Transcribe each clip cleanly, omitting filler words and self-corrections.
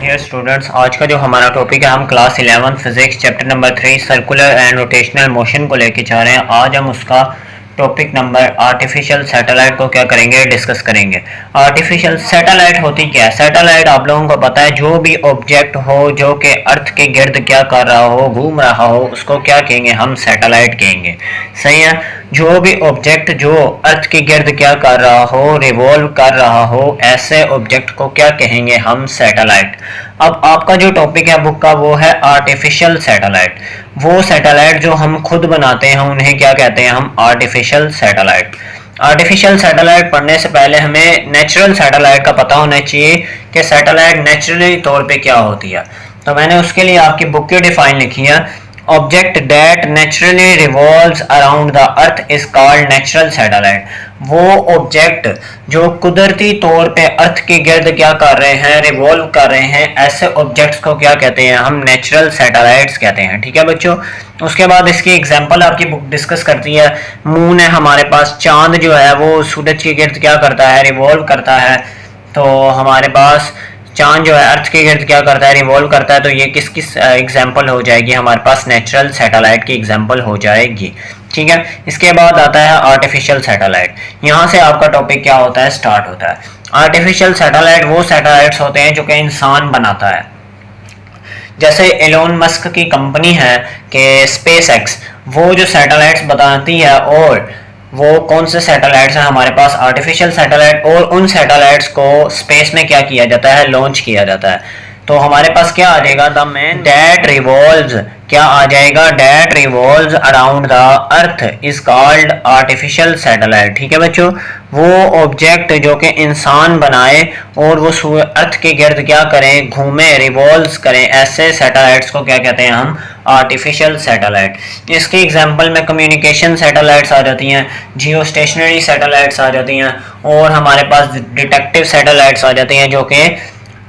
Dear students, आज का जो हमारा टॉपिक है, हम class 11 physics chapter number 3 circular and rotational motion को लेके जा रहे हैं। आज हम उसका टॉपिक नंबर आर्टिफिशियल सैटेलाइट को क्या करेंगे, डिस्कस करेंगे। आर्टिफिशियल सैटेलाइट होती क्या है? सैटेलाइट आप लोगों को पता है, जो भी ऑब्जेक्ट हो जो कि अर्थ के गिर्द क्या कर रहा हो, घूम रहा हो, उसको क्या कहेंगे? हम सैटेलाइट कहेंगे। सही है। जो भी ऑब्जेक्ट जो अर्थ के गिर्द क्या कर रहा हो, रिवॉल्व कर रहा हो, ऐसे ऑब्जेक्ट को क्या कहेंगे? हम सैटेलाइट। अब आपका जो टॉपिक है बुक का वो है आर्टिफिशियल सैटेलाइट। वो सैटेलाइट जो हम खुद बनाते हैं उन्हें क्या कहते हैं? हम आर्टिफिशियल सैटेलाइट। आर्टिफिशियल सैटेलाइट पढ़ने से पहले हमें नेचुरल सैटेलाइट का पता होना चाहिए कि सैटेलाइट नेचुरली तौर पे क्या होती है। तो मैंने उसके लिए आपकी बुक की डिफाइन लिखी है। Object that naturally revolves around the earth is called natural satellite. वो ऑब्जेक्ट जो कुदरती तौर पे अर्थ के गिर्द क्या कर रहे हैं, रिवॉल्व कर रहे हैं, ऐसे ऑब्जेक्ट्स को क्या कहते हैं? हम नेचुरल सैटेलाइट्स कहते हैं। ठीक है बच्चों। उसके बाद इसकी एग्जांपल आपकी बुक डिस्कस करती है। मून है हमारे पास, चांद जो है वो सूरज के गिर्द क्या करता है? रिवॉल्व करता है। तो हमारे पास चांद जो है अर्थ के गिर्द क्या करता है? रिवॉल्व करता है। तो ये किस किस एग्जांपल हो जाएगी? हमारे पास नेचुरल सैटेलाइट की एग्जांपल हो जाएगी। ठीक है। इसके बाद आता है आर्टिफिशियल सैटेलाइट। यहाँ से आपका टॉपिक क्या होता है? स्टार्ट होता है। आर्टिफिशियल सैटेलाइट वो सैटेलाइट्स होते हैं जो कि इंसान बनाता है। जैसे एलोन मस्क की कंपनी है कि स्पेस एक्स, वो जो सैटेलाइट्स बनाती है, और वो कौन से सैटेलाइट्स हैं हमारे पास? Artificial satellite. और उन सैटेलाइट्स को स्पेस में क्या किया जाता है? लॉन्च किया जाता है। तो हमारे पास क्या आ जाएगा? द मैन दैट रिवॉल्व्स, क्या आ जाएगा? That revolves around the earth is called artificial satellite. ठीक है बच्चों। वो ऑब्जेक्ट जो कि इंसान बनाए और वो अर्थ के गिर्द क्या करें? घूमे, रिवॉल्व्स करें, ऐसे सैटेलाइट्स को क्या कहते हैं? हम आर्टिफिशियल सैटेलाइट। इसके एग्जांपल में कम्युनिकेशन सैटेलाइट्स आ जाती हैं, जियो स्टेशनरी सैटेलाइट्स आ जाती हैं, और हमारे पास डिटेक्टिव सैटेलाइट्स आ जाती हैं जो कि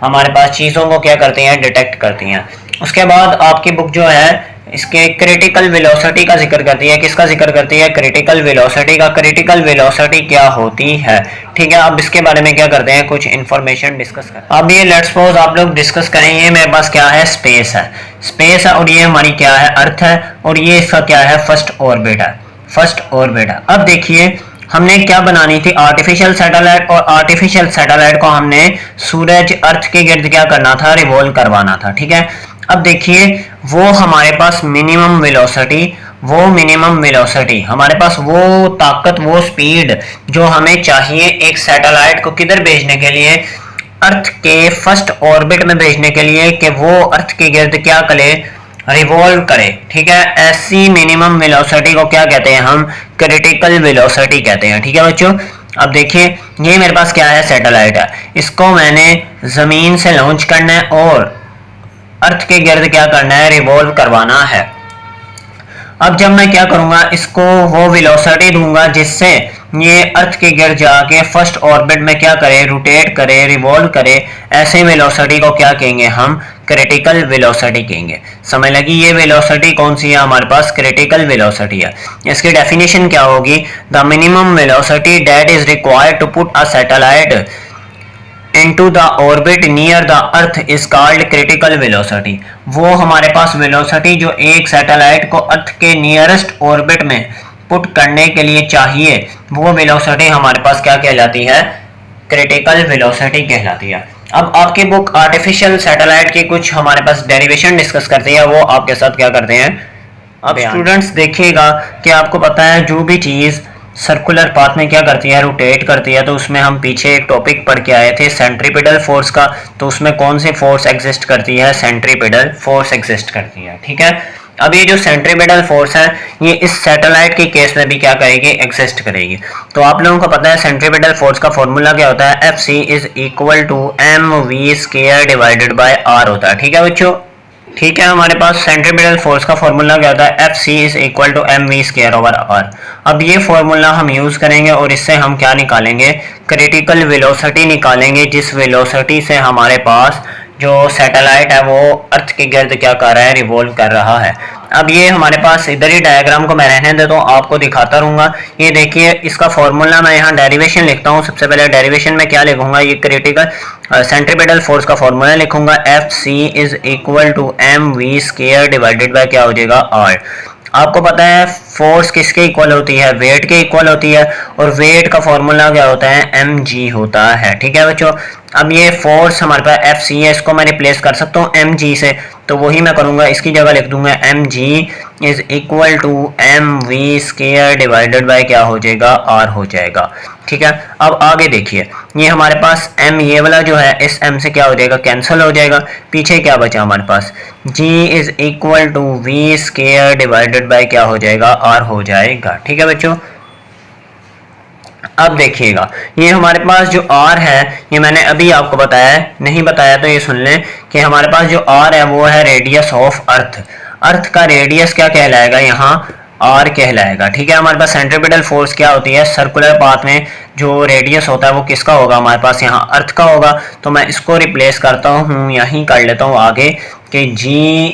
हमारे पास चीज़ों को क्या करती हैं? डिटेक्ट करती हैं। उसके बाद आपकी बुक जो है इसके क्रिटिकल वेलोसिटी का जिक्र करती है। किसका जिक्र करती है? क्रिटिकल वेलोसिटी का। क्रिटिकल वेलोसिटी क्या होती है? ठीक है। अब इसके बारे में क्या करते हैं? कुछ इन्फॉर्मेशन डिस्कस करें। अब ये लेट्स सपोज आप लोग डिस्कस करें। ये मेरे पास क्या है? स्पेस है। स्पेस है, और ये हमारी क्या है? अर्थ है, और ये इसका क्या है? फर्स्ट ऑर्बिट है। फर्स्ट ऑर्बिट है। अब देखिए, हमने क्या बनानी थी? Artificial satellite. और आर्टिफिशियल सैटेलाइट को हमने सूरज अर्थ के गिर्द क्या करना था? रिवॉल्व करवाना था। ठीक है। अब देखिए, वो हमारे पास मिनिमम वेलोसिटी हमारे पास वो ताकत, वो स्पीड जो हमें चाहिए एक सैटेलाइट को किधर भेजने के लिए? अर्थ के फर्स्ट ऑर्बिट में भेजने के लिए, कि वो अर्थ के गिर्द क्या करे? रिवॉल्व करे। ठीक है। ऐसी मिनिमम वेलोसिटी को क्या कहते हैं? हम क्रिटिकल वेलोसिटी कहते हैं। ठीक है बच्चों। अब देखिए, ये मेरे पास क्या है? सैटेलाइट है। इसको मैंने जमीन से लॉन्च करना है और अर्थ के गिर्द क्या करना है? रिवॉल्व करवाना है। अब जब मैं क्या करूंगा? इसको वो वेलोसिटी दूंगा जिससे ये अर्थ के गिर्द जाके फर्स्ट ऑर्बिट में क्या करे? रोटेट करे, रिवॉल्व करे। ऐसे वेलोसिटी को क्या कहेंगे? हम क्रिटिकल वेलोसिटी कहेंगे। समझ लगी? ये वेलोसिटी कौन सी है? हमारे पास क्रिटिकल वेलोसिटी है। इसकी डेफिनेशन क्या होगी? The minimum velocity that is required to put a satellite into the orbit near the earth is called critical velocity। वो हमारे पास वेलोसिटी जो एक सैटेलाइट को अर्थ के नियरेस्ट ऑर्बिट में पुट करने के लिए चाहिए, वो वेलोसिटी हमारे पास क्या कहलाती है? क्रिटिकल वेलोसिटी कहलाती है। अब आपकी बुक आर्टिफिशियल सैटेलाइट की कुछ हमारे पास डेरिवेशन डिस्कस करती है, वो आपके साथ क्या करते हैं? अब स्टूडेंट्स देखिएगा कि आपको पता है जो भी चीज़ सर्कुलर पाथ में क्या करती है? रोटेट करती है। तो उसमें हम पीछे एक टॉपिक पढ़ के आए थे सेंट्रीपिटल फोर्स का। तो उसमें कौन सी फोर्स एग्जिस्ट करती है? सेंट्रीपिटल फोर्स एग्जिस्ट करती है। ठीक है। अब ये जो सेंट्रीपिटल फोर्स है, ये इस सैटेलाइट के केस में भी क्या करेगी? एग्जिस्ट करेगी। तो आप लोगों को पता है सेंट्रीपिटल फोर्स का फॉर्मूला क्या होता है? Fc is equal to mv square divided by r होता है। ठीक है बच्चों। ठीक है। हमारे पास सेंट्रीपिटल फोर्स का फॉर्मूला क्या होता है? Fc is equal to mv square over r। अब ये फॉर्मूला हम यूज करेंगे और इससे हम क्या निकालेंगे? क्रिटिकल वेलोसिटी निकालेंगे, जिस वेलोसिटी से हमारे पास जो सैटेलाइट है वो अर्थ के गिर्द क्या कर रहा है? रिवॉल्व कर रहा है। अब ये हमारे पास इधर ही डायग्राम को मैं रहने देता हूँ, आपको दिखाता रहूँगा। ये देखिए इसका फॉर्मूला मैं यहाँ डेरिवेशन लिखता हूँ। सबसे पहले डेरिवेशन में क्या लिखूंगा, ये क्रिटिकल सेंट्रीपिटल फोर्स का फॉर्मूला लिखूंगा, Fc is equal to mv² divided by क्या हो जाएगा r। आपको पता है फोर्स किसके इक्वल होती है, वेट के इक्वल होती है, और वेट का फॉर्मूला क्या होता है, mg होता है। ठीक है बच्चों, अब ये फोर्स हमारे पास Fc है, इसको मैं रिप्लेस कर सकता हूँ mg से, तो वही मैं करूंगा, इसकी जगह लिख दूंगा mg is equal to mv² divided by क्या हो जाएगा, r हो जाएगा। ठीक है, अब आगे देखिए, ये हमारे पास m ये वाला जो है इस m से क्या हो जाएगा, कैंसिल हो जाएगा। पीछे क्या बचा हमारे पास, g is equal to v² divided by क्या हो जाएगा, r हो जाएगा। ठीक है बच्चों, अब देखिएगा ये हमारे पास जो r है, ये मैंने अभी आपको बताया है, नहीं बताया तो ये सुन लें कि हमारे पास जो r है वो है रेडियस ऑफ अर्थ। अर्थ का रेडियस क्या कहलाएगा, यहाँ r कहलाएगा। ठीक है, हमारे पास सेंट्रीपिटल फोर्स क्या होती है, सर्कुलर पाथ में जो रेडियस होता है वो किसका होगा, हमारे पास यहाँ अर्थ का होगा। तो मैं इसको रिप्लेस करता हूँ, यहीं कर लेता हूँ आगे कि g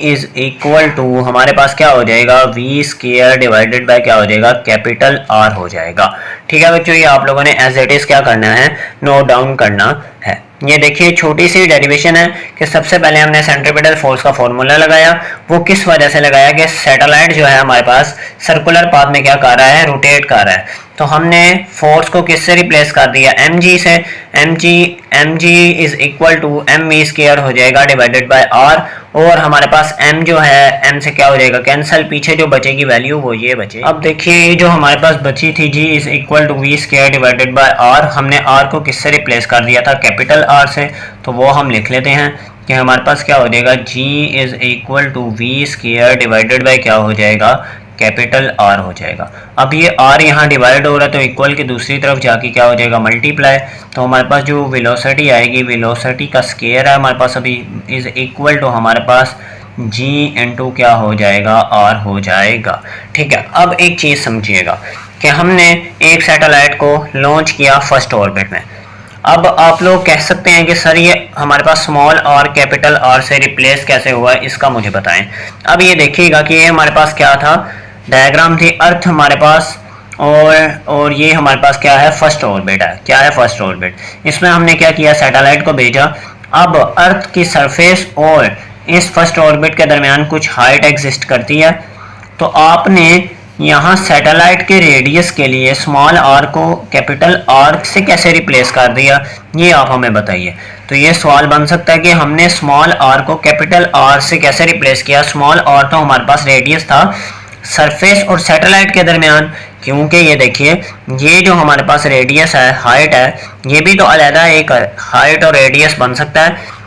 इज इक्वल टू हमारे पास क्या हो जाएगा, v² डिवाइडेड बाय क्या हो जाएगा, कैपिटल R हो जाएगा। ठीक है बच्चों, ये आप लोगों ने एज इट इज क्या करना है, नोट डाउन करना है। ये देखिए छोटी सी डेरिवेशन है कि सबसे पहले हमने सेंट्रीपिटल फोर्स का फॉर्मूला लगाया। वो किस वजह से लगाया कि सैटेलाइट जो है हमारे पास सर्कुलर पाथ में क्या कर रहा है, रोटेट कर रहा है। तो हमने फोर्स को किससे रिप्लेस कर दिया, mg से। mg is equal to mv² हो जाएगा डिवाइडेड बाय r, और हमारे पास m जो है m से क्या हो जाएगा, कैंसल, पीछे जो बचेगी वैल्यू वो ये बचे। अब देखिए जो हमारे पास बची थी g is equal to v² divided by r, हमने r को किससे रिप्लेस कर दिया था, कैपिटल R से। तो वो हम लिख लेते हैं कि हमारे पास क्या हो जाएगा, g is equal to v² divided by क्या हो जाएगा, कैपिटल R हो जाएगा। अब ये R यहाँ डिवाइड हो रहा है तो इक्वल की दूसरी तरफ जाके क्या हो जाएगा, मल्टीप्लाई। तो हमारे पास जो वेलोसिटी आएगी, वेलोसिटी का स्केयर है हमारे पास अभी, इज इक्वल टू हमारे पास g इंटू क्या हो जाएगा, R हो जाएगा। ठीक है, अब एक चीज़ समझिएगा कि हमने एक सैटेलाइट को लॉन्च किया फर्स्ट ऑर्बिट में। अब आप लोग कह सकते हैं कि सर ये हमारे पास स्मॉल r कैपिटल R से रिप्लेस कैसे हुआ, इसका मुझे बताएं। अब ये देखिएगा कि ये हमारे पास क्या था, डायग्राम थी, अर्थ हमारे पास, और ये हमारे पास क्या है, फर्स्ट ऑर्बिट है। क्या है, फर्स्ट ऑर्बिट। इसमें हमने क्या किया, सैटेलाइट को भेजा। अब अर्थ की सरफेस और इस फर्स्ट ऑर्बिट के दरमियान कुछ हाइट एग्जिस्ट करती है, तो आपने यहाँ सैटेलाइट के रेडियस के लिए स्मॉल r को कैपिटल R से कैसे रिप्लेस कर दिया, ये आप हमें बताइए। तो ये सवाल बन सकता है कि हमने स्मॉल r को कैपिटल R से कैसे रिप्लेस किया। स्मॉल r तो हमारे पास रेडियस था सरफेस और सैटेलाइट के दरमियान, क्योंकि ये देखिए ये जो हमारे पास रेडियस है, हाइट है, ये भी तो अलग एक हाइट और रेडियस बन सकता है।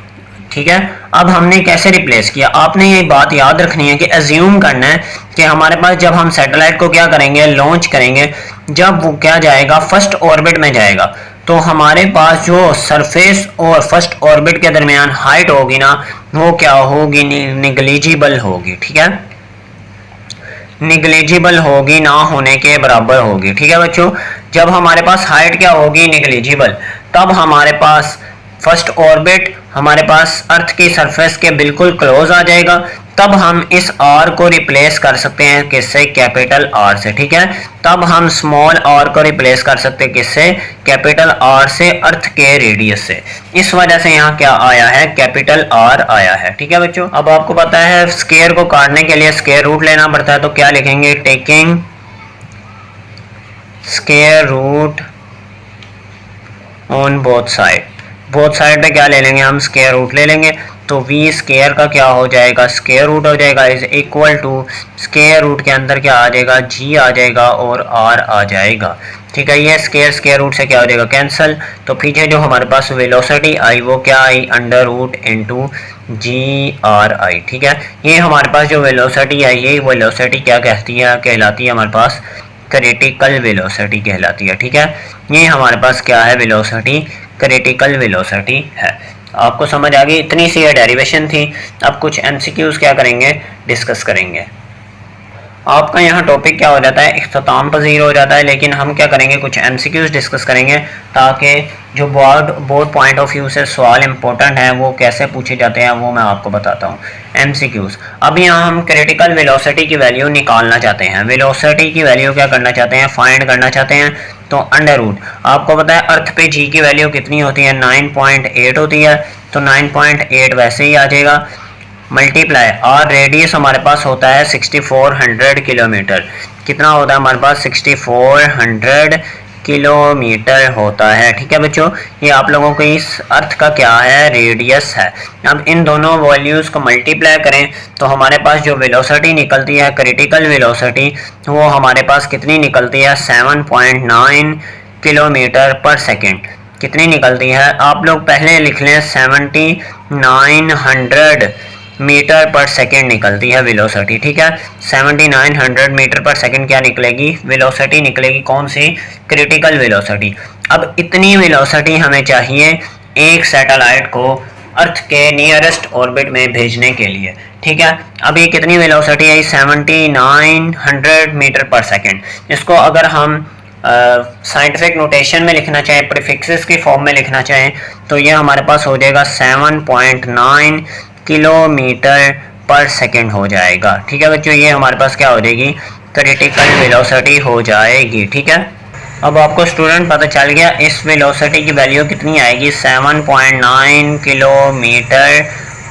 ठीक है, अब हमने कैसे रिप्लेस किया, आपने ये बात याद रखनी है कि अज्यूम करना है कि हमारे पास जब हम सैटेलाइट को क्या करेंगे, लॉन्च करेंगे, जब वो क्या जाएगा, फर्स्ट ऑर्बिट में जाएगा, तो हमारे पास जो सरफेस और फर्स्ट ऑर्बिट के दरमियान हाइट होगी ना, वो क्या होगी, निग्लिजिबल होगी। ठीक है, निग्लिजिबल होगी, ना होने के बराबर होगी। ठीक है बच्चों, जब हमारे पास हाइट क्या होगी, निग्लिजिबल, तब हमारे पास फर्स्ट ऑर्बिट हमारे पास अर्थ की सरफेस के बिल्कुल क्लोज आ जाएगा। तब हम इस r को रिप्लेस कर सकते हैं किससे, कैपिटल R से। ठीक है, तब हम स्मॉल r को रिप्लेस कर सकते हैं किससे, कैपिटल R से, अर्थ के रेडियस से। इस वजह से यहाँ क्या आया है, कैपिटल R आया है। ठीक है बच्चों, अब आपको पता है स्क्वायर को काटने के लिए स्क्वायर रूट लेना पड़ता है, तो क्या लिखेंगे, taking square root on both side. Both side पे क्या ले लेंगे हम, स्क्वायर रूट ले लेंगे। तो v² का क्या हो जाएगा, स्क्वायर रूट हो जाएगा, is equal to square root के अंदर क्या आ जाएगा, g आ जाएगा और r आ जाएगा। ठीक है, ये स्क्वायर रूट से क्या हो जाएगा, कैंसिल। तो पीछे जो हमारे पास वेलोसिटी आई वो क्या आई, अंडर रूट इंटू GRI। ठीक है, ये हमारे पास जो वेलोसिटी आई, ये वेलोसिटी क्या कहती है, कहलाती है हमारे पास क्रिटिकल वेलोसिटी कहलाती है। ठीक है, ये हमारे पास क्या है, वेलोसिटी, क्रिटिकल वेलोसिटी है। आपको समझ आ गई, इतनी सी डेरिवेशन थी। अब कुछ MCQs क्या करेंगे, डिस्कस करेंगे। आपका यहाँ टॉपिक क्या हो जाता है, इख्तिताम पजीर हो जाता है। लेकिन हम क्या करेंगे, कुछ एमसीक्यूज डिस्कस करेंगे ताकि जो बोर्ड पॉइंट ऑफ व्यू से सवाल इंपॉर्टेंट हैं वो कैसे पूछे जाते हैं वो मैं आपको बताता हूँ। एमसीक्यूज, अब यहाँ हम क्रिटिकल वेलोसिटी की वैल्यू निकालना चाहते हैं। वेलोसिटी की वैल्यू क्या करना चाहते हैं, फाइंड करना चाहते हैं। तो अंडर रूट, आपको पता है अर्थ पे जी की वैल्यू कितनी होती है, 9.8 होती है। तो 9.8 वैसे ही आ जाएगा, मल्टीप्लाई और रेडियस हमारे पास होता है 6400 किलोमीटर। कितना होता है हमारे पास, 6400 किलोमीटर होता है। ठीक है बच्चों, ये आप लोगों को इस अर्थ का क्या है, रेडियस है। अब इन दोनों वैल्यूज़ को मल्टीप्लाई करें तो हमारे पास जो वेलोसिटी निकलती है, क्रिटिकल वेलोसिटी, वो हमारे पास कितनी निकलती है, 7.9 किलोमीटर पर सेकेंड। कितनी निकलती है, आप लोग पहले लिख लें, 7900 मीटर पर सेकेंड निकलती है वेलोसिटी। ठीक है, 7900 मीटर पर सेकेंड क्या निकलेगी, वेलोसिटी निकलेगी। कौन सी, क्रिटिकल वेलोसिटी। अब इतनी वेलोसिटी हमें चाहिए एक सैटेलाइट को अर्थ के नियरेस्ट ऑर्बिट में भेजने के लिए। ठीक है, अब ये कितनी वेलोसिटी है, 7900 मीटर पर सेकेंड। इसको अगर हम साइंटिफिक नोटेशन में लिखना चाहें, प्रीफिक्सेस की फॉर्म में लिखना चाहें, तो ये हमारे पास हो जाएगा 7.9 किलोमीटर पर सेकेंड हो जाएगा। ठीक है बच्चों, ये हमारे पास क्या हो जाएगी, क्रिटिकल वेलोसिटी हो जाएगी। ठीक है, अब आपको स्टूडेंट पता चल गया इस वेलोसिटी की वैल्यू कितनी आएगी, 7.9 किलोमीटर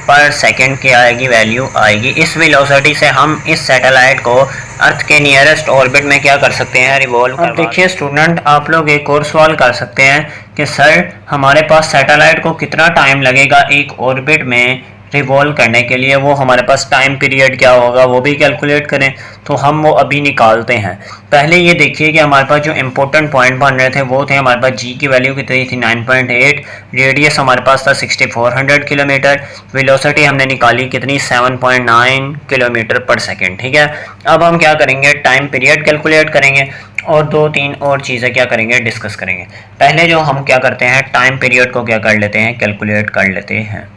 पर सेकेंड की आएगी, वैल्यू आएगी। इस वेलोसिटी से हम इस सैटेलाइट को अर्थ के नियरेस्ट ऑर्बिट में क्या कर सकते हैं, रिवॉल्व। अब देखिए स्टूडेंट, आप लोग एक और सवाल कर सकते हैं कि सर हमारे पास सैटेलाइट को कितना टाइम लगेगा एक ऑर्बिट में रिवॉल्व करने के लिए, वो हमारे पास टाइम पीरियड क्या होगा वो भी कैलकुलेट करें। तो हम वो अभी निकालते हैं। पहले ये देखिए कि हमारे पास जो इंपॉर्टेंट पॉइंट बन रहे थे वो थे, हमारे पास जी की वैल्यू कितनी थी, 9.8, रेडियस हमारे पास था 6400 किलोमीटर, वेलोसिटी हमने निकाली कितनी, 7.9 किलोमीटर पर सेकेंड। ठीक है, अब हम क्या करेंगे, टाइम पीरियड कैलकुलेट करेंगे और 2-3 और चीज़ें क्या करेंगे, डिस्कस करेंगे। पहले जो हम क्या करते हैं, टाइम पीरियड को क्या कर लेते हैं, कैलकुलेट कर लेते हैं।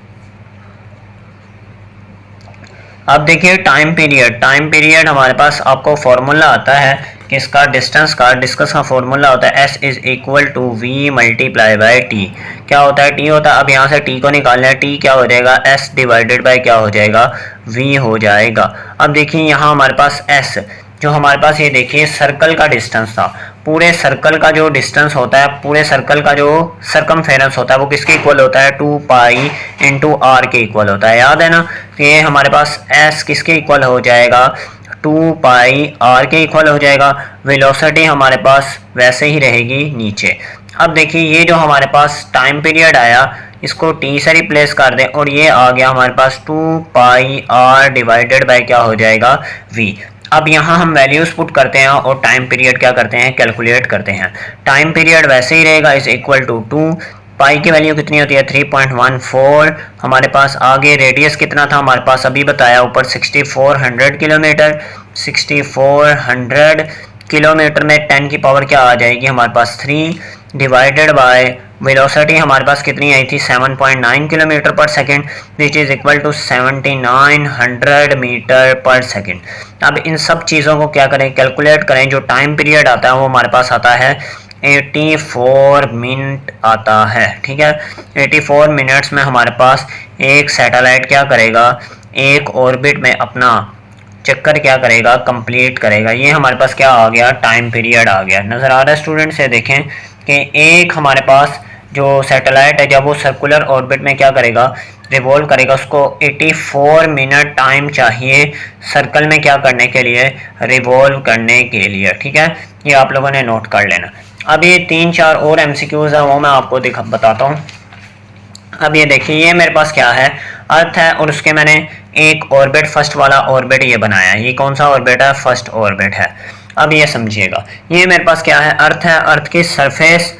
अब देखिए टाइम पीरियड हमारे पास आपको फॉर्मूला आता है कि इसका डिस्टेंस का फॉर्मूला होता है S is equal to V multiply by T। क्या होता है, T होता है। अब यहाँ से T को निकालना है, T क्या हो जाएगा, S डिवाइडेड बाय क्या हो जाएगा, V हो जाएगा। अब देखिए यहाँ हमारे पास S, जो हमारे पास ये देखिए सर्कल का डिस्टेंस था, पूरे सर्कल का जो डिस्टेंस होता है, पूरे सर्कल का जो सरकमफेरेंस होता है वो किसके इक्वल होता है, 2 पाई इंटू आर के इक्वल होता है, याद है ना। तो ये हमारे पास एस किसके इक्वल हो जाएगा, 2 पाई आर के इक्वल हो जाएगा। वेलोसिटी हमारे पास वैसे ही रहेगी नीचे। अब देखिए ये जो हमारे पास टाइम पीरियड आया, इसको टी से रिप्लेस कर दें और ये आ गया हमारे पास 2 पाई आर डिवाइडेड बाय क्या हो जाएगा, वी। अब यहाँ हम वैल्यूज पुट करते हैं और टाइम पीरियड क्या करते हैं, कैलकुलेट करते हैं। टाइम पीरियड वैसे ही रहेगा, इज इक्वल टू 2, पाई की वैल्यू कितनी होती है, 3.14। हमारे पास आगे रेडियस कितना था, हमारे पास अभी बताया ऊपर 6400 किलोमीटर। 6400 किलोमीटर में 10 की पावर क्या आ जाएगी हमारे पास, 3 डिवाइडेड बाय वेलोसिटी हमारे पास कितनी आई थी, 7.9 kilometre per second, which is equal to 7900 metre per second. अब इन सब चीज़ों को क्या करें, कैलकुलेट करें। जो टाइम पीरियड आता है वो हमारे पास आता है 84 मिनट आता है। ठीक है, 84 मिनट्स में हमारे पास एक सैटेलाइट क्या करेगा, एक ऑर्बिट में अपना चक्कर क्या करेगा, कंप्लीट करेगा। ये हमारे पास क्या आ गया, टाइम पीरियड आ गया। नज़र आ रहा है स्टूडेंट से, देखें कि एक हमारे पास जो सैटेलाइट है जब वो सर्कुलर ऑर्बिट में क्या करेगा, रिवॉल्व करेगा, उसको 84 मिनट टाइम चाहिए सर्कल में क्या करने के लिए, रिवॉल्व करने के लिए। ठीक है, ये आप लोगों ने नोट कर लेना। अब ये 3-4 और एमसीक्यूज़ हैं वो मैं आपको बताता हूँ। अब ये देखिए, ये मेरे पास क्या है, अर्थ है और उसके मैंने एक ऑर्बिट, फर्स्ट वाला ऑर्बिट ये बनाया है। ये कौन सा ऑर्बिट है, फर्स्ट ऑर्बिट है। अब ये समझिएगा, ये मेरे पास क्या है, अर्थ है। अर्थ की सरफेस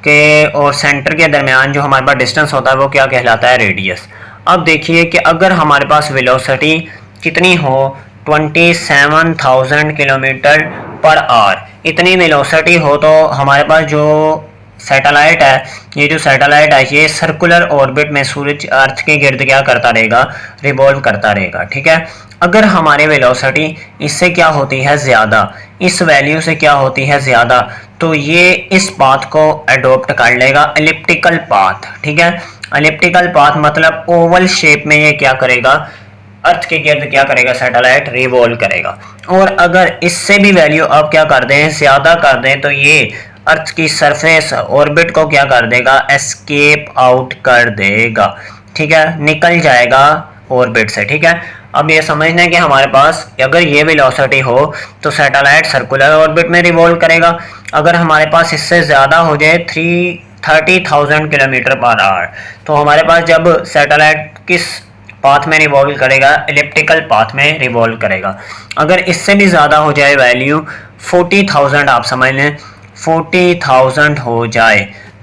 के और सेंटर के दरमियान जो हमारे पास डिस्टेंस होता है वो क्या कहलाता है, रेडियस। अब देखिए कि अगर हमारे पास वेलोसिटी कितनी हो, 27,000 किलोमीटर पर आवर, इतनी वेलोसिटी हो तो हमारे पास जो सैटेलाइट है, ये जो सैटेलाइट है ये सर्कुलर ऑर्बिट में सूरज अर्थ के गिर्द क्या करता रहेगा, रिवॉल्व करता रहेगा। ठीक है, अगर हमारे वेलोसिटी इससे क्या होती है ज़्यादा, इस वैल्यू से क्या होती है ज़्यादा, तो ये इस पाथ को अडोप्ट कर लेगा, एलिप्टिकल पाथ। ठीक है, एलिप्टिकल पाथ मतलब ओवल शेप में ये क्या करेगा, अर्थ के गिर्द क्या करेगा, सैटेलाइट रिवॉल्व करेगा। और अगर इससे भी वैल्यू आप क्या कर दें, ज़्यादा कर दें, तो ये अर्थ की सरफेस ऑर्बिट को क्या कर देगा, एस्केप आउट कर देगा। ठीक है, निकल जाएगा ऑर्बिट से। ठीक है, अब ये समझना है कि हमारे पास अगर ये वेलोसिटी हो तो सैटेलाइट सर्कुलर ऑर्बिट में रिवॉल्व करेगा। अगर हमारे पास इससे ज़्यादा हो जाए 30,000 किलोमीटर पर आवर, तो हमारे पास जब सैटेलाइट किस पाथ में रिवॉल्व करेगा, एलिप्टिकल पाथ में रिवॉल्व करेगा। अगर इससे भी ज़्यादा हो जाए वैल्यू 40,000, आप समझ लें 40,000 हो जाए,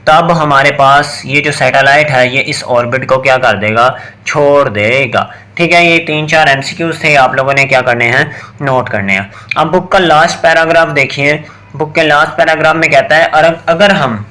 तब हमारे पास ये जो सैटेलाइट है ये इस ऑर्बिट को क्या कर देगा, छोड़ देगा। ठीक है, ये 3-4 MCQs थे, आप लोगों ने क्या करने हैं, नोट करने हैं। अब बुक का लास्ट पैराग्राफ देखिए, बुक के लास्ट पैराग्राफ में कहता है अगर हम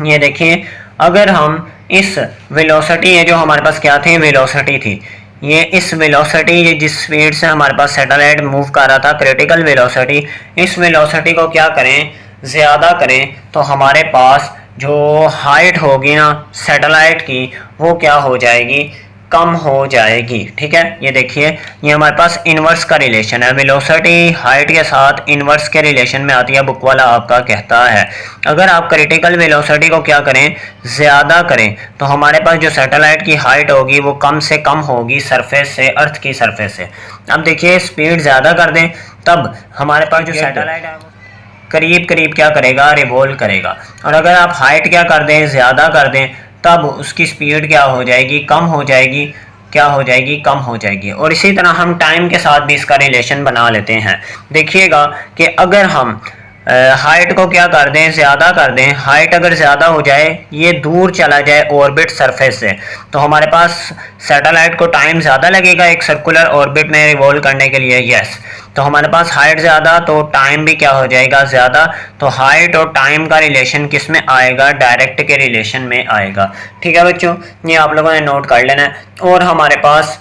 ये देखिए, अगर हम इस वेलोसिटी, ये जो हमारे पास क्या थी, वेलोसिटी थी, ये इस वेलोसिटी, ये जिस स्पीड से हमारे पास सैटेलाइट मूव कर रहा था, क्रिटिकल वेलोसिटी, इस वेलोसिटी को क्या करें, ज़्यादा करें, तो हमारे पास जो हाइट होगी ना सैटेलाइट की, वो क्या हो जाएगी, कम हो जाएगी। ठीक है, ये देखिए, ये हमारे पास इनवर्स का रिलेशन है, वेलोसिटी हाइट के साथ इनवर्स के रिलेशन में आती है, बुक वाला आपका कहता है। अगर आप क्रिटिकल वेलोसिटी को क्या करें, ज़्यादा करें, तो हमारे पास जो सैटेलाइट की हाइट होगी वो कम से कम होगी सरफेस से, अर्थ की सरफेस से। अब देखिए, स्पीड ज़्यादा कर दें तब हमारे पास जो सैटेलाइट है करीब करीब क्या करेगा, रिवॉल्व करेगा। और अगर आप हाइट क्या कर दें, ज़्यादा कर दें, तब उसकी स्पीड क्या हो जाएगी, कम हो जाएगी, क्या हो जाएगी, कम हो जाएगी। और इसी तरह हम टाइम के साथ भी इसका रिलेशन बना लेते हैं। देखिएगा कि अगर हम हाइट को क्या कर दें, ज़्यादा कर दें, हाइट अगर ज़्यादा हो जाए, ये दूर चला जाए ऑर्बिट सरफेस से, तो हमारे पास सैटेलाइट को टाइम ज़्यादा लगेगा एक सर्कुलर ऑर्बिट में रिवॉल्व करने के लिए। यस, तो हमारे पास हाइट ज़्यादा तो टाइम भी क्या हो जाएगा, ज़्यादा। तो हाइट और टाइम का रिलेशन किस में आएगा, डायरेक्ट के रिलेशन में आएगा। ठीक है बच्चों, ये आप लोगों ने नोट कर लेना है। और हमारे पास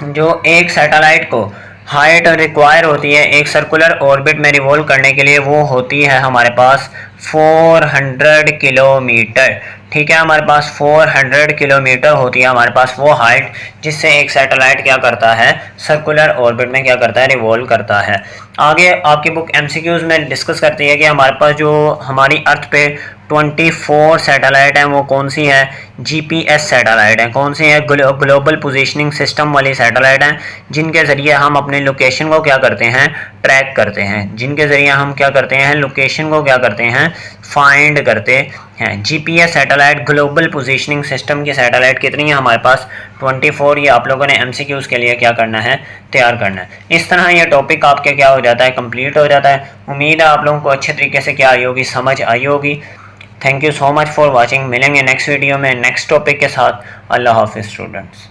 जो एक सैटेलाइट को हाइट रिक्वायर होती है एक सर्कुलर ऑर्बिट में रिवॉल्व करने के लिए, वो होती है हमारे पास 400 किलोमीटर। ठीक है, हमारे पास 400 किलोमीटर होती है हमारे पास वो हाइट जिससे एक सैटेलाइट क्या करता है, सर्कुलर ऑर्बिट में क्या करता है, रिवॉल्व करता है। आगे आपकी बुक MCQs में डिस्कस करती है कि हमारे पास जो हमारी अर्थ पे 24 सैटेलाइट हैं वो कौन सी है, GPS सैटेलाइट हैं। कौन सी है, ग्लोबल पोजीशनिंग सिस्टम वाली सैटेलाइट हैं, जिनके ज़रिए हम अपने लोकेशन को क्या करते हैं, ट्रैक करते हैं, जिनके ज़रिए हम क्या करते हैं, लोकेशन को क्या करते हैं, फाइंड करते हैं। GPS satellite, global positioning system की सैटेलाइट कितनी है हमारे पास, 24। ये आप लोगों ने MCQs के लिए क्या करना है, तैयार करना है। इस तरह ये टॉपिक आपके क्या हो जाता है, कंप्लीट हो जाता है। उम्मीद है आप लोगों को अच्छे तरीके से क्या आई होगी, समझ आई होगी। Thank you so much for watching. मिलेंगे नेक्स्ट वीडियो में नेक्स्ट टॉपिक के साथ। अल्लाह हाफिज़ स्टूडेंट्स।